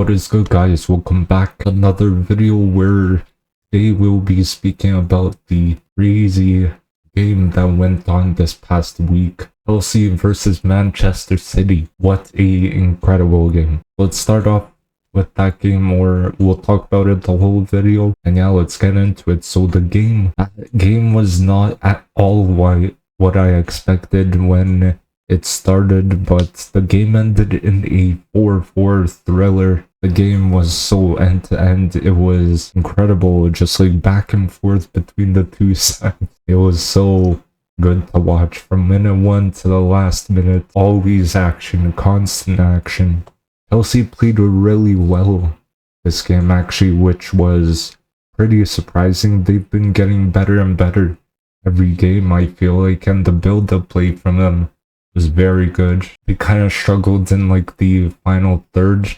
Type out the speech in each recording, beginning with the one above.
What is good, guys? Welcome back to another video where today we'll be speaking about the crazy game that went on this past week. Chelsea versus Manchester City. What a incredible game. Let's start off with that game, or we'll talk about it the whole video. And yeah, let's get into it. So the game was not at all what I expected when it started, but the game ended in a 4-4 thriller. The game was so end-to-end, it was incredible, just like back and forth between the two sides. It was so good to watch from minute 1 to the last minute. Always action, constant action. Chelsea played really well this game actually, which was pretty surprising. They've been getting better and better every game, I feel like, and the build-up play from them was very good. They kind of struggled in like the final third,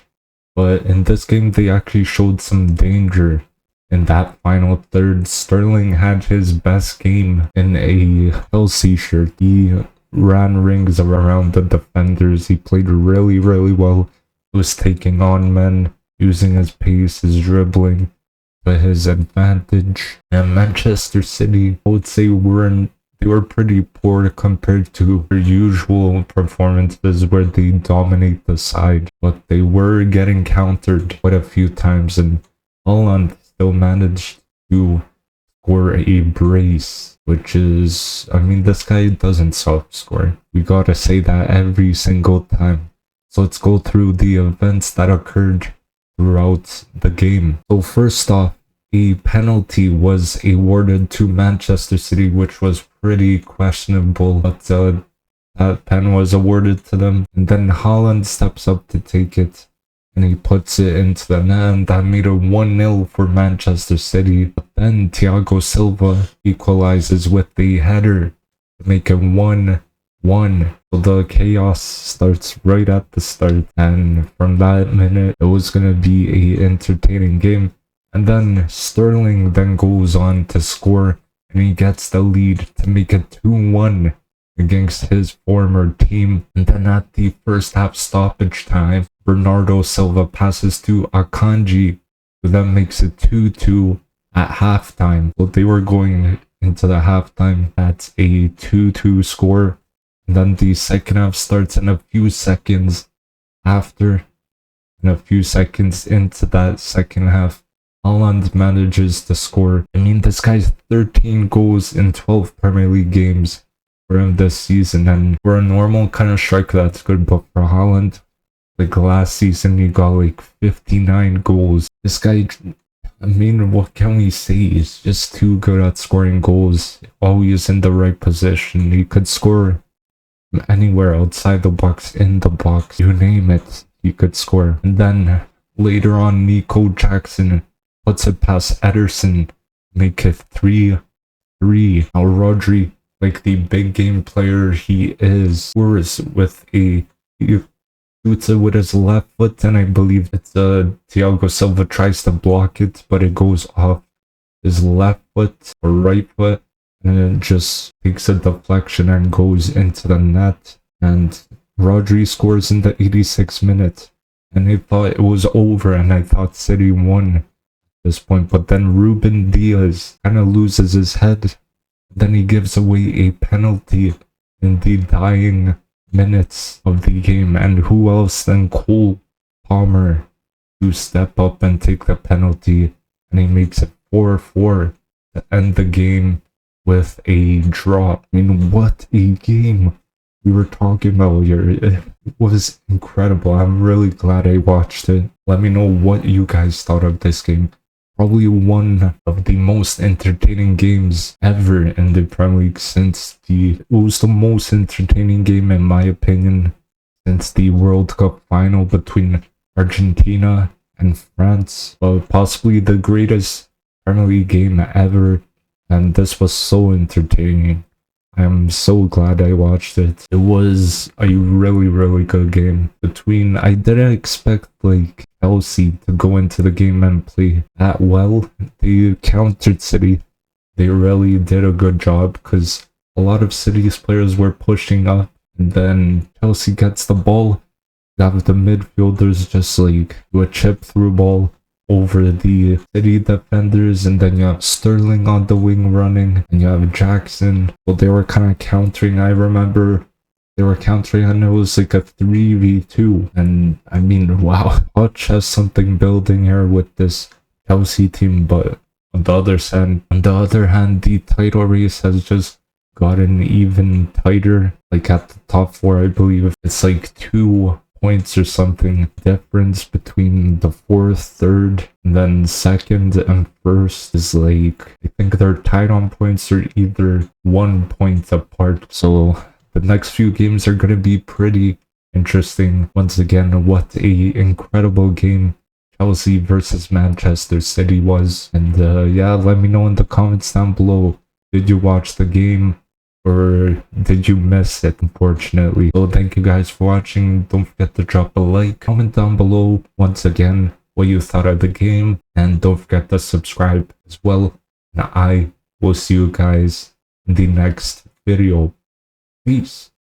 but in this game they actually showed some danger in that final third. Sterling had his best game in a Chelsea shirt. He ran rings around the defenders. He played really well. He was taking on men, using his pace, his dribbling to his advantage. And Manchester City, I would say, they were pretty poor compared to their usual performances where they dominate the side, but they were getting countered quite a few times, and Haaland still managed to score a brace, which is, I mean, this guy doesn't stop scoring. We gotta say that every single time. So let's go through the events that occurred throughout the game. So first off, a penalty was awarded to Manchester City, which was pretty questionable, but that pen was awarded to them. And then Haaland steps up to take it, and he puts it into the net, and that made it 1-0 for Manchester City. But then Thiago Silva equalizes with the header to make it 1-1. So the chaos starts right at the start, and from that minute, it was gonna be an entertaining game. And then Sterling then goes on to score, and he gets the lead to make it 2-1 against his former team. And then at the first half stoppage time, Bernardo Silva passes to Akanji, who then makes it 2-2 at halftime. So they were going into the halftime at a 2-2 score. And then the second half starts in a few seconds after. And a few seconds into that second half, Haaland manages to score. I mean, this guy's 13 goals in 12 Premier League games for him this season, and for a normal kind of striker, that's good, but for Haaland, like last season, he got like 59 goals. This guy, I mean, what can we say? He's just too good at scoring goals. Always in the right position. He could score anywhere outside the box, in the box, you name it, he could score. And then later on, Nico Jackson puts it past Ederson, make it 3-3. Now Rodri, like the big game player he is, scores with he shoots it with his left foot, and I believe it's Thiago Silva tries to block it, but it goes off his left foot or right foot, and it just takes a deflection and goes into the net. And Rodri scores in the 86th minute, and I thought it was over, and I thought City won this point, but then Ruben Diaz kind of loses his head. Then he gives away a penalty in the dying minutes of the game, and who else than Cole Palmer to step up and take the penalty, and he makes it 4-4 to end the game with a draw. I mean, what a game we were talking about here. It was incredible. I'm really glad I watched it. Let me know what you guys thought of this game. Probably one of the most entertaining games ever in the Premier League it was the most entertaining game, in my opinion, since the World Cup final between Argentina and France. Possibly the greatest Premier League game ever, and this was so entertaining. I'm so glad I watched it. It was a really good game. I didn't expect like Chelsea to go into the game and play that well. They countered City. They really did a good job because a lot of City's players were pushing up, and then Chelsea gets the ball You have the midfielders just like do a chip through ball over the City defenders, and then you have Sterling on the wing running, and you have Jackson. Well, they were kind of countering. I remember they were countering, and it was like a 3v2. And I mean, wow, Hutch has something building here with this Chelsea team, but on the other hand, the title race has just gotten even tighter. Like at the top four, I believe it's like 2 points or something difference between the fourth, third, and then second and first is like, I think they're tied on points or either 1 point apart. So the next few games are going to be pretty interesting. Once again, what a incredible game Chelsea versus Manchester City was. And yeah, let me know in the comments down below, did you watch the game or did you miss it, unfortunately? So thank you guys for watching. Don't forget to drop a like, comment down below once again what you thought of the game, and don't forget to subscribe as well. And I will see you guys in the next video. Peace.